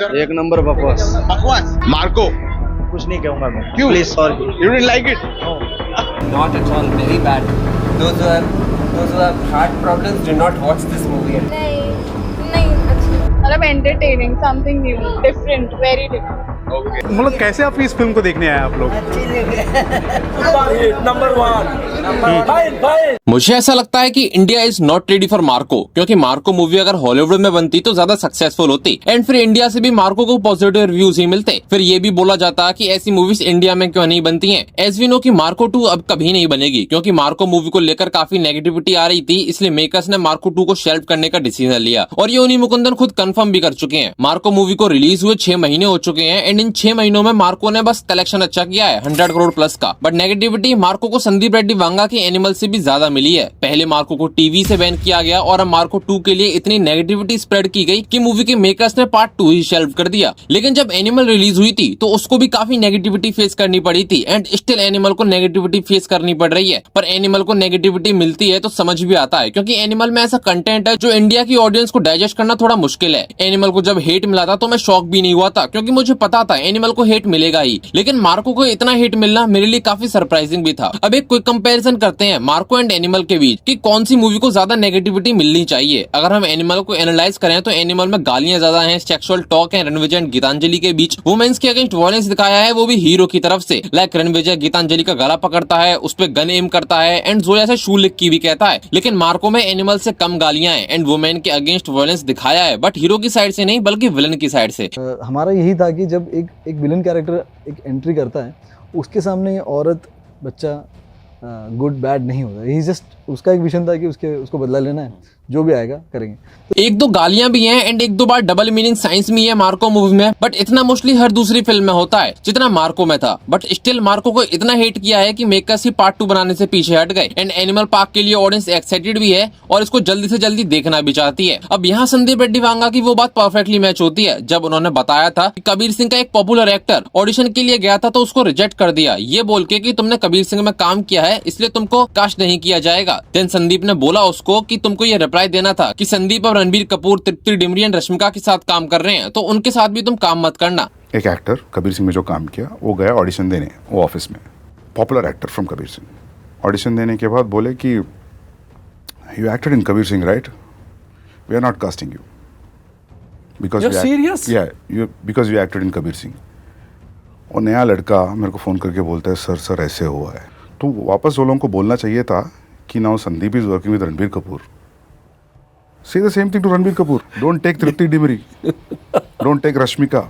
एक नंबर बकवास। बकवास। मार्को। कुछ नहीं कहूंगा मैं। क्यों? Please sorry. You didn't like it? Not at all, very bad. Those who have heart problems do not watch this movie. नहीं नहीं अच्छी मतलब entertaining something new different very different. मतलब कैसे आप इस फिल्म को देखने आए आप लोग? मुझे ऐसा लगता है कि India is not ready for Marco, क्योंकि मार्को मूवी अगर हॉलीवुड में बनती तो ज्यादा सक्सेसफुल होती एंड फिर इंडिया से भी मार्को को पॉजिटिव रिव्यूज ही मिलते। फिर ये भी बोला जाता कि ऐसी मूवीज इंडिया में क्यों नहीं बनती हैं। एज वी नो कि मार्को 2 अब कभी नहीं बनेगी, क्योंकि मार्को मूवी को लेकर काफी नेगेटिविटी आ रही थी, इसलिए मेकर्स ने मार्को 2 को शेल्फ करने का डिसीजन लिया और ये उन्हीं मुकुंदन खुद कंफर्म भी कर चुके हैं। मार्को मूवी को रिलीज हुए 6 महीने हो चुके हैं एंड इन 6 महीनों में मार्को ने बस कलेक्शन अच्छा किया है 100 करोड़ प्लस का। बट नेगेटिविटी मार्को को संदीप रेड्डी वांगा के एनिमल से भी ज्यादा मिली है। पहले मार्को को टीवी से बैन किया गया और अब मार्को 2 के लिए इतनी नेगेटिविटी स्प्रेड की गई कि मूवी के मेकर्स ने पार्ट 2 ही शेल्फ कर दिया। लेकिन जब एनिमल रिलीज हुई थी तो उसको भी काफी नेगेटिविटी फेस करनी पड़ी थी एंड स्टिल एनिमल को नेगेटिविटी फेस करनी पड़ रही है। पर एनिमल को नेगेटिविटी मिलती है तो समझ भी आता है, क्योंकि एनिमल में ऐसा कंटेंट है जो इंडिया की ऑडियंस को डाइजेस्ट करना थोड़ा मुश्किल है। एनिमल को जब हेट मिला था तो मैं शॉक भी नहीं हुआ था, क्योंकि मुझे पता था एनिमल को हेट मिलेगा ही, लेकिन मार्को को इतना हेट मिलना मेरे लिए काफी सरप्राइजिंग भी था। अब एक क्विक कंपैरिजन करते हैं मार्को एंड एनिमल के बीच कि कौन सी मूवी को ज्यादा नेगेटिविटी मिलनी चाहिए। अगर हम एनिमल को एनालाइज करें तो एनिमल में गालियां ज्यादा हैं, सेक्सुअल टॉक है रणविजय एंड गीतांजलि के बीच, वुमेन्स के अगेंस्ट वायलेंस दिखाया है वो भी हीरो की तरफ से। लाइक रणविजय गीतांजलि का गला पकड़ता है, उस पर गन एम करता है एंड जोया से शू लिक की भी कहता है। लेकिन मार्को में एनिमल से कम गालियां हैं एंड वुमेन के अगेंस्ट वायलेंस दिखाया है, बट हीरो की साइड से नहीं बल्कि विलन की साइड से। हमारा यही था कि जब एक विलन कैरेक्टर एक एंट्री करता है उसके सामने औरत बच्चा गुड बैड नहीं होता। ही जस्ट उसका एक विजन था कि उसको बदला लेना है, जो भी आएगा करेंगे। एक दो गालियां भी हैं एंड एक दो बार डबल मीनिंग साइंस भी है मार्को मूवी में, बट इतना मोस्टली हर दूसरी फिल्म में होता है जितना मार्को में था। बट स्टिल मार्को को इतना हेट किया है कि मेकर्स ही पार्ट 2 बनाने से पीछे हट गए एंड एनिमल पार्क के लिए ऑडियंस एक्साइटेड भी है और इसको जल्दी से जल्दी देखना भी चाहती है। अब यहाँ संदीप रेड्डी वांगा की वो बात परफेक्टली मैच होती है जब उन्होंने बताया था कि कबीर सिंह का एक पॉपुलर एक्टर ऑडिशन के लिए गया था तो उसको रिजेक्ट कर दिया, ये बोल के कि तुमने कबीर सिंह में काम किया है इसलिए तुमको कास्ट नहीं किया जाएगा। देन संदीप ने बोला उसको कि तुमको ये रिप्लाई देना था कि संदीप और रणबीर कपूर, तृप्ति डिमरी एंड रश्मिका के साथ काम कर रहे हैं तो उनके साथ भी तुम काम मत करना। एक एक्टर कबीर सिंह में जो काम किया वो गया ऑडिशन देने, वो ऑफिस में popular actor from Kabir Singh. Audition देने के बाद बोले कि you acted in Kabir Singh right, we are not casting you because because you acted in Kabir Singh. और नया लड़का मेरे को फ़ोन करके बोलता है सर ऐसे हुआ है। तो वापस वो लोगों को बोलना चाहिए था कि now Sandeep is working with Ranbir Kapoor. Say the same thing to Ranbir Kapoor. Don't take Tripti Dimri. Don't take Rashmika.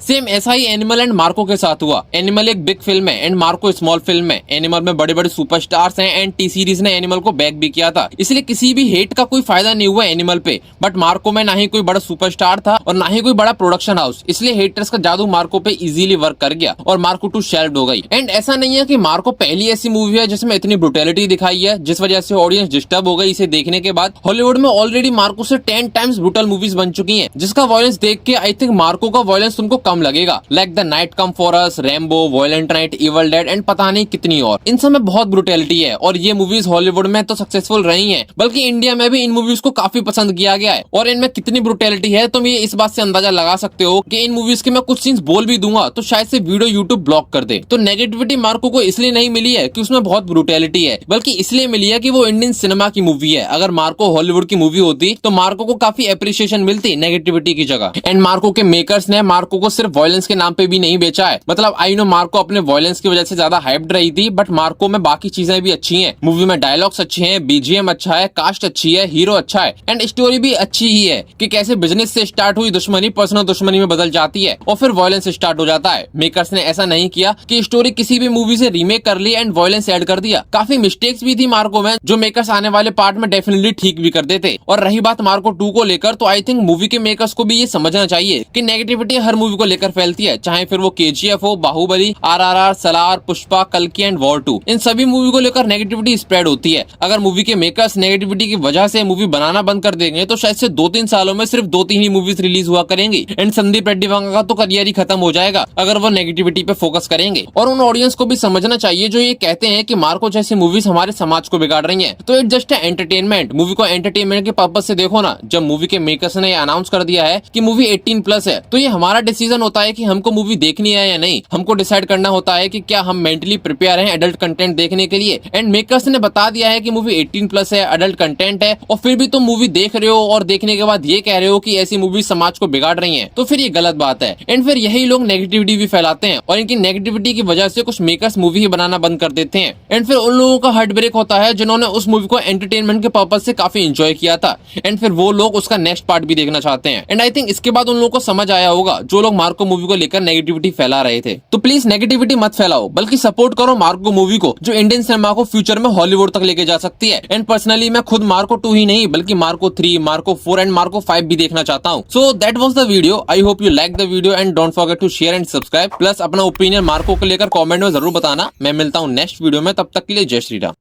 Same ऐसा ही एनिमल एंड मार्को के साथ हुआ। एनिमल एक बिग फिल्म है एंड मार्को स्मॉल फिल्म है। एनिमल में बड़े बड़े सुपरस्टार्स हैं एंड टी सीरीज ने एनिमल को बैक भी किया था, इसलिए किसी भी हेट का कोई फायदा नहीं हुआ एनिमल पे। बट मार्को में ना ही कोई बड़ा सुपरस्टार था और ना ही कोई बड़ा प्रोडक्शन हाउस, इसलिए हेटर्स का जादू मार्को पे इजीली वर्क कर गया और मार्को 2 शेल्फ्ड हो गई। एंड ऐसा नहीं है कि मार्को पहली ऐसी मूवी है जिसमें इतनी ब्रुटैलिटी दिखाई है जिस वजह से ऑडियंस डिस्टर्ब हो गई इसे देखने के बाद। हॉलीवुड में ऑलरेडी मार्को से 10 टाइम्स ब्रूटल मूवीज बन चुकी है, जिसका वायलेंस देख के आई थिंक मार्को का वायलेंस तुमको कम लगेगा। Like the night come for us, Rambo, violent night, evil dead and पता नहीं कितनी और। इन सब में बहुत ब्रुटैलिटी है और ये मूवीज हॉलीवुड में तो सक्सेसफुल रही हैं, बल्कि इंडिया में भी इन मूवीज को काफी पसंद किया गया है। और इनमें कितनी ब्रुटैलिटी है तुम ये इस बात से अंदाजा लगा सकते हो कि इन मूवीज के मैं कुछ सीन्स बोल भी दूंगा तो शायद से वीडियो यूट्यूब ब्लॉक कर दे। तो नेगेटिविटी मार्को को इसलिए नहीं मिली है कि उसमें बहुत ब्रुटैलिटी है, बल्कि इसलिए मिली है कि वो इंडियन सिनेमा की मूवी है। अगर मार्को हॉलीवुड की मूवी होती तो मार्को को काफी एप्रिसिएशन मिलती नेगेटिविटी की जगह। एंड मार्को के मेकर्स ने मार्को को सिर्फ वायलेंस के नाम पे भी नहीं बेचा है। मतलब आई नो मार्को अपने वायलेंस की वजह से ज्यादा हाइप्ड रही थी, बट मार्को में बाकी चीजें भी अच्छी हैं। मूवी में डायलॉग्स अच्छे हैं, बीजीएम अच्छा है, कास्ट अच्छी है, हीरो अच्छा है एंड स्टोरी भी अच्छी ही है कि कैसे बिजनेस से स्टार्ट हुई दुश्मनी पर्सनल दुश्मनी में बदल जाती है और फिर वायलेंस स्टार्ट हो जाता है। मेकर्स ने ऐसा नहीं किया कि स्टोरी किसी भी मूवी से रीमेक कर ली एंड वायलेंस ऐड कर दिया। काफी मिस्टेक्स भी थी मार्को में जो मेकर्स आने वाले पार्ट में डेफिनेटली ठीक भी कर देते। और रही बात मार्को 2 को लेकर, तो आई थिंक मूवी के मेकर्स को भी ये समझना चाहिए कि नेगेटिविटी हर मूवी को लेकर फैलती है, चाहे फिर वो KGF हो, बाहुबली, RRR, सलार, पुष्पा, कल्कि एंड वॉर 2, इन सभी मूवी को लेकर नेगेटिविटी स्प्रेड होती है। अगर मूवी के मेकर्स नेगेटिविटी की वजह से मूवी बनाना बंद कर देंगे तो शायद से 2-3 सालों में सिर्फ 2-3 ही मूवीज रिलीज हुआ करेंगी एंड संदीप रेड्डी वांगा का तो करियर ही खत्म हो जाएगा अगर वो नेगेटिविटी पे फोकस करेंगे। और उन ऑडियंस को भी समझना चाहिए जो ये कहते हैं कि मार्को जैसी मूवीज हमारे समाज को बिगाड़ रही हैं, तो इट जस्ट एंटरटेनमेंट। मूवी को एंटरटेनमेंट के पर्पज से देखो ना। जब मूवी के मेकर्स ने अनाउंस कर दिया है कि मूवी 18+ है, तो ये हमारा डिसीजन होता है कि हमको मूवी देखनी है या नहीं। हमको डिसाइड करना होता है कि क्या हम मेंटली प्रिपेयर हैं एडल्ट कंटेंट देखने के लिए। एंड मेकर्स ने बता दिया है कि मूवी 18+ है, एडल्ट कंटेंट है, और फिर भी तुम मूवी देख रहे हो और देखने के बाद ये कह रहे हो कि ऐसी मूवी समाज को बिगाड़ रही हैं, तो फिर ये गलत बात है। एंड फिर यही लोग नेगेटिविटी भी फैलाते हैं और इनकी नेगेटिविटी की वजह से कुछ मेकर्स मूवी ही बनाना बंद कर देते हैं। एंड फिर उन लोगों का हार्ट ब्रेक होता है जिन्होंने उस मूवी को एंटरटेनमेंट के पर्पज से काफी एंजॉय किया था एंड फिर वो लोग उसका नेक्स्ट पार्ट भी देखना चाहते हैं। एंड आई थिंक इसके बाद उन लोगों को समझ आया होगा जो लोग मार्को मूवी को लेकर नेगेटिविटी फैला रहे थे। तो प्लीज नेगेटिविटी मत फैलाओ, बल्कि सपोर्ट करो मार्को मूवी को, जो इंडियन सिनेमा को फ्यूचर में हॉलीवुड तक लेके जा सकती है। एंड पर्सनली मैं खुद मार्को 2 ही नहीं बल्कि मार्को 3, मार्को 4 एंड मार्को 5 भी देखना चाहता हूँ। So that was the video. I hope you like the video and don't forget to share and subscribe. Plus अपना ओपिनियन मार्को को लेकर कमेंट में जरूर बताना। मैं मिलता हूँ नेक्स्ट वीडियो में, तब तक के लिए जय श्री राम।